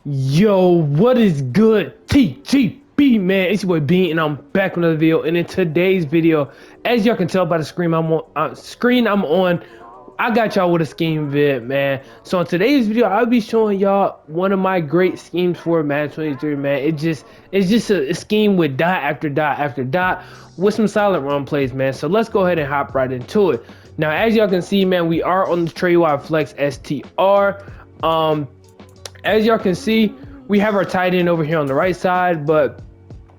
Yo, what is good? TGB, man. It's your boy Bean, and I'm back with another video. And in today's video, as y'all can tell by the screen I'm on, I got y'all with a scheme vid, man. So in today's video, I'll be showing y'all one of my great schemes for Madden 23, man. It's just a scheme with dot after dot after dot with some solid run plays, man. So let's go ahead and hop right into it. Now, as y'all can see, man, we are on the trade wide flex STR. As y'all can see, we have our tight end over here on the right side, but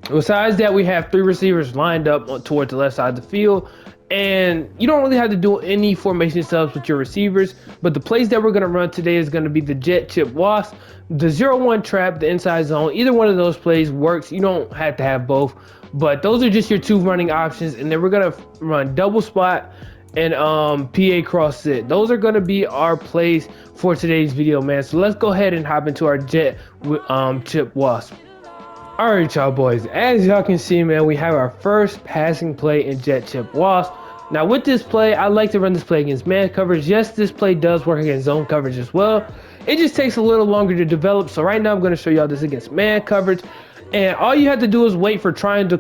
besides that, we have three receivers lined up towards the left side of the field. And you don't really have to do any formation subs with your receivers, but the plays that we're going to run today is going to be the jet, chip, wasp, the 0-1 trap, the inside zone. Either one of those plays works. You don't have to have both, but those are just your two running options. And then we're going to run double spot and PA cross sit. Those are going to be our plays for today's video, man. So let's go ahead and hop into our jet with chip, wasp. All right, y'all boys, as y'all can see, man, we have our first passing play in jet, chip, wasp. Now with this play, I like to run this play against man coverage. Yes, this play does work against zone coverage as well. It just takes a little longer to develop. So right now I'm going to show y'all this against man coverage. And all you have to do is wait for triangle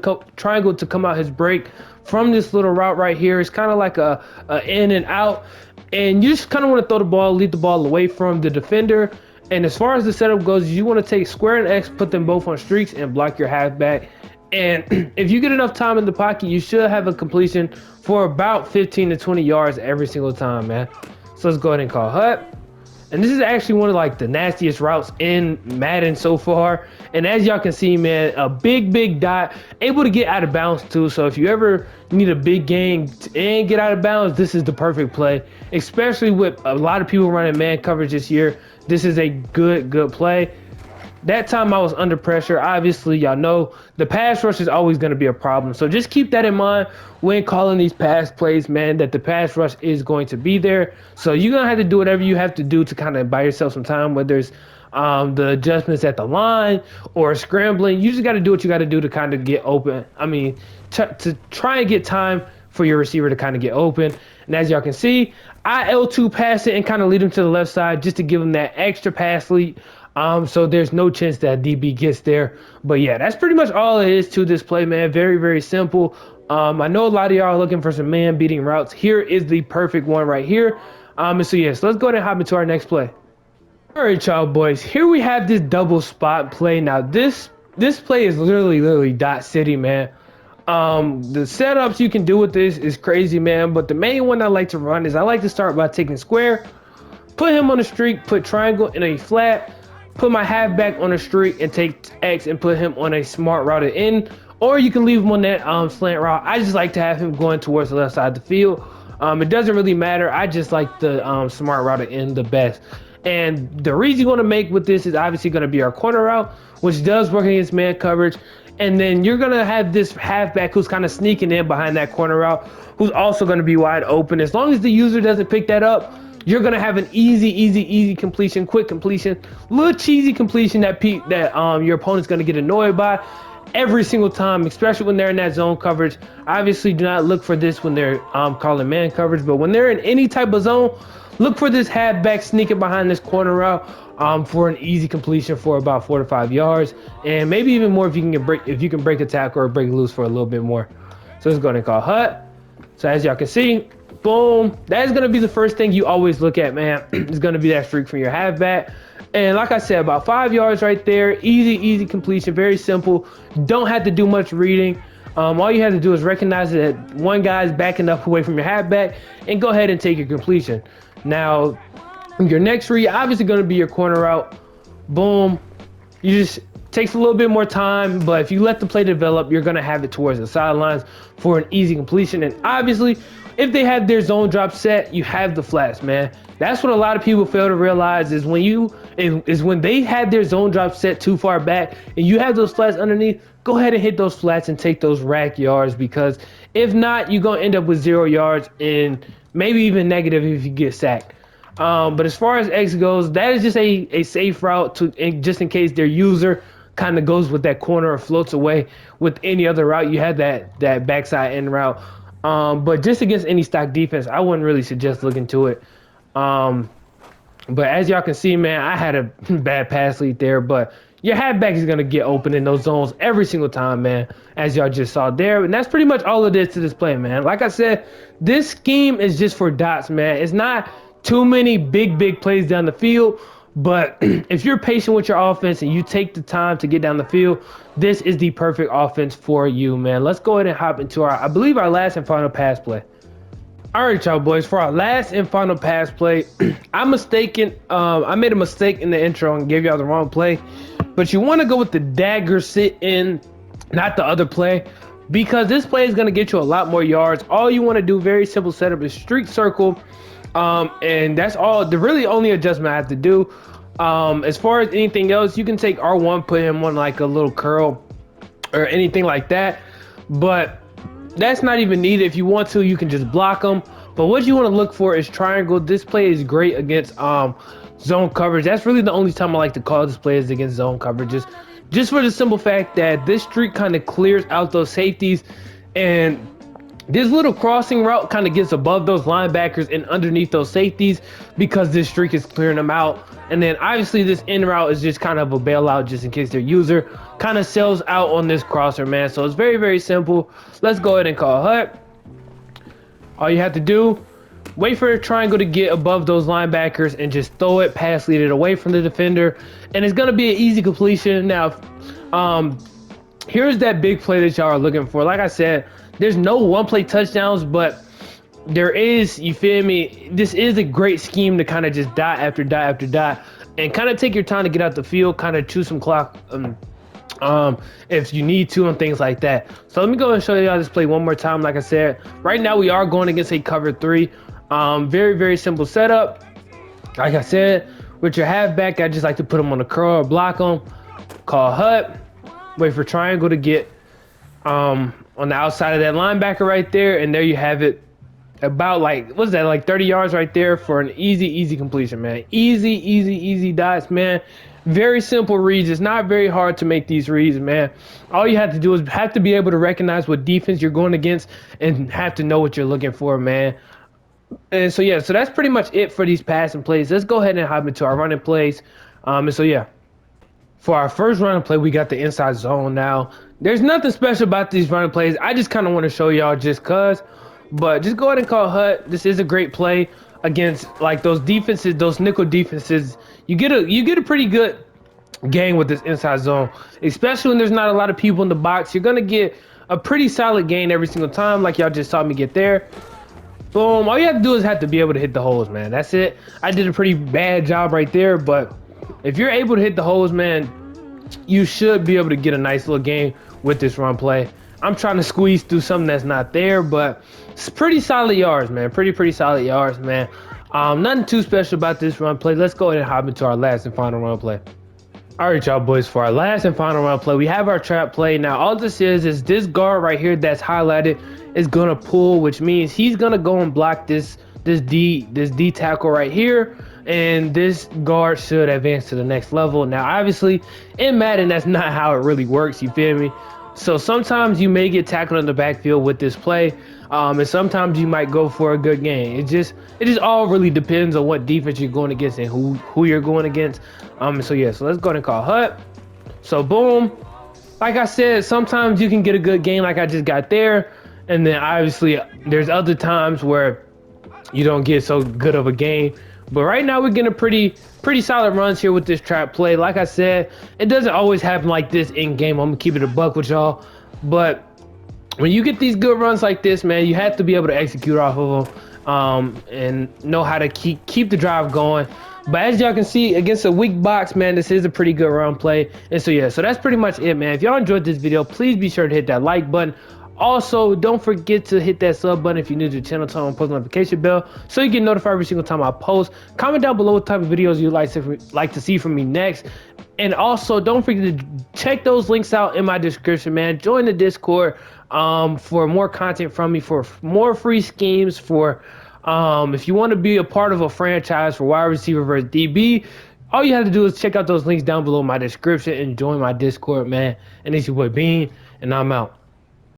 to come out his break from this little route right here. It's kind of like a in and out. And you just kind of want to throw the ball, lead the ball away from the defender. And as far as the setup goes, you want to take square and X, put them both on streaks, and block your halfback. And if you get enough time in the pocket, you should have a completion for about 15 to 20 yards every single time, man. So let's go ahead and call hut. And this is actually one of like the nastiest routes in Madden so far. And as y'all can see, man, a big dot, able to get out of bounds too. So if you ever need a big game and get out of bounds, this is the perfect play, especially with a lot of people running man coverage this year. This is a good play. That time I was under pressure. Obviously, y'all know the pass rush is always going to be a problem. So just keep that in mind when calling these pass plays, man, that the pass rush is going to be there. So you're going to have to do whatever you have to do to kind of buy yourself some time, whether it's the adjustments at the line or scrambling. You just got to do what you got to do to kind of get open. I mean, to try and get time for your receiver to kind of get open. And as y'all can see, I L2 pass it and kind of lead him to the left side just to give him that extra pass lead. So there's no chance that DB gets there. But yeah, that's pretty much all it is to this play, man. Very simple. I know a lot of y'all are looking for some man beating routes. Here is the perfect one right here. So yes, let's go ahead and hop into our next play. All right, y'all boys, here we have this double spot play. Now this play is literally dot city, man. The setups you can do with this is crazy, man. But the main one I like to run is I like to start by taking square, put him on a streak, put triangle in a flat, put my halfback on a streak, and take X and put him on a smart routed in. Or you can leave him on that slant route. I just like to have him going towards the left side of the field. It doesn't really matter. I just like the smart routed in the best. And the reason you want to make with this is obviously going to be our corner route, which does work against man coverage. And then you're going to have this halfback who's kind of sneaking in behind that corner route, who's also going to be wide open. As long as the user doesn't pick that up, you're going to have an easy completion, quick completion, little cheesy completion that your opponent's going to get annoyed by every single time, especially when they're in that zone coverage. Obviously, do not look for this when they're calling man coverage, but when they're in any type of zone, look for this halfback sneaking behind this corner route for an easy completion for about 4 to 5 yards, and maybe even more if you can break a tackle or break loose for a little bit more. So let's go ahead and call hut. So as y'all can see, boom, that is going to be the first thing you always look at, man. It's going to be that streak from your halfback. And like I said, about 5 yards right there. Easy completion, very simple. Don't have to do much reading. All you have to do is recognize that one guy's backing up away from your halfback and go ahead and take your completion. Now, your next read, obviously going to be your corner route. Boom. You just takes a little bit more time, but if you let the play develop, you're going to have it towards the sidelines for an easy completion. And obviously, if they have their zone drop set, you have the flats, man. That's what a lot of people fail to realize is when they had their zone drop set too far back and you have those flats underneath, go ahead and hit those flats and take those rack yards, because if not, you're going to end up with 0 yards and maybe even negative if you get sacked. But as far as X goes, that is just a safe route just in case their user kind of goes with that corner or floats away with any other route. You had that backside end route. But just against any stock defense, I wouldn't really suggest looking to it. But as y'all can see, man, I had a bad pass lead there, but your halfback is going to get open in those zones every single time, man, as y'all just saw there. And that's pretty much all it is to this play, man. Like I said, this scheme is just for dots, man. It's not too many big plays down the field, but if you're patient with your offense and you take the time to get down the field, this is the perfect offense for you, man. Let's go ahead and hop into I believe our last and final pass play. All right, y'all boys, for our last and final pass play, I made a mistake in the intro and gave y'all the wrong play, but you want to go with the dagger sit in, not the other play, because this play is going to get you a lot more yards. All you want to do, very simple setup, is streak circle, and that's all, the really only adjustment I have to do. As far as anything else, you can take R1, put him on like a little curl or anything like that, but that's not even needed. If you want to, you can just block them. But what you want to look for is triangle. This play is great against zone coverage. That's really the only time I like to call this play is against zone coverages. Just for the simple fact that this streak kind of clears out those safeties, and this little crossing route kind of gets above those linebackers and underneath those safeties because this streak is clearing them out. And then obviously this in route is just kind of a bailout just in case their user kind of sells out on this crosser, man. So it's very simple. Let's go ahead and call hut. All you have to do, wait for a triangle to get above those linebackers and just throw it, pass lead it away from the defender. And it's going to be an easy completion. Now, here's that big play that y'all are looking for. Like I said, there's no one play touchdowns, but there is, you feel me, this is a great scheme to kind of just dot after dot after dot and kind of take your time to get out the field, kind of chew some clock if you need to and things like that. So let me go and show y'all this play one more time. Like I said, right now we are going against a cover 3. Very simple setup. Like I said, with your halfback, I just like to put them on the curl or block them. Call hut, wait for triangle to get on the outside of that linebacker right there, and there you have it. About like, what's that, like 30 yards right there for an easy completion, man. Easy dots, man. Very simple reads. It's not very hard to make these reads, man. All you have to do is have to be able to recognize what defense you're going against and have to know what you're looking for, man. And so yeah, so that's pretty much it for these passing plays. Let's go ahead and hop into our running plays. And so yeah, for our first running play, we got the inside zone. Now there's nothing special about these running plays. I just kind of want to show y'all just cause. But just go ahead and call hut. This is a great play against like those defenses, those nickel defenses. You get a pretty good game with this inside zone, especially when there's not a lot of people in the box. You're gonna get a pretty solid gain every single time, like y'all just saw me get there. Boom. All you have to do is have to be able to hit the holes, man. That's it. I did a pretty bad job right there, but if you're able to hit the holes, man, you should be able to get a nice little game with this run play. I'm trying to squeeze through something that's not there, but it's pretty solid yards, man. Pretty solid yards, man. Nothing too special about this run play. Let's go ahead and hop into our last and final run play. All right, y'all boys, for our last and final run play, we have our trap play. Now, all this is this guard right here that's highlighted is gonna pull, which means he's gonna go and block this D tackle right here, and this guard should advance to the next level. Now, obviously, in Madden, that's not how it really works. You feel me? So sometimes you may get tackled in the backfield with this play, and sometimes you might go for a good game. It just all really depends on what defense you're going against and who you're going against. So yeah, so let's go ahead and call hut. So boom, like I said, sometimes you can get a good game like I just got there, and then obviously there's other times where you don't get so good of a game. But right now we're getting pretty solid runs here with this trap play. Like I said, it doesn't always happen like this in game. I'm gonna keep it a buck with y'all, but when you get these good runs like this, man, you have to be able to execute off of them and know how to keep the drive going. But as y'all can see, against a weak box, man, this is a pretty good run play. And so yeah, so that's pretty much it, man. If y'all enjoyed this video, please be sure to hit that like button. Also, don't forget to hit that sub button if you're new to the channel, turn on post notification bell so you get notified every single time I post. Comment down below what type of videos you'd like to see from me next. And also, don't forget to check those links out in my description, man. Join the Discord for more content from me, for more free schemes, for if you want to be a part of a franchise for wide receiver versus DB. All you have to do is check out those links down below in my description and join my Discord, man. And it's your boy Bean, and I'm out.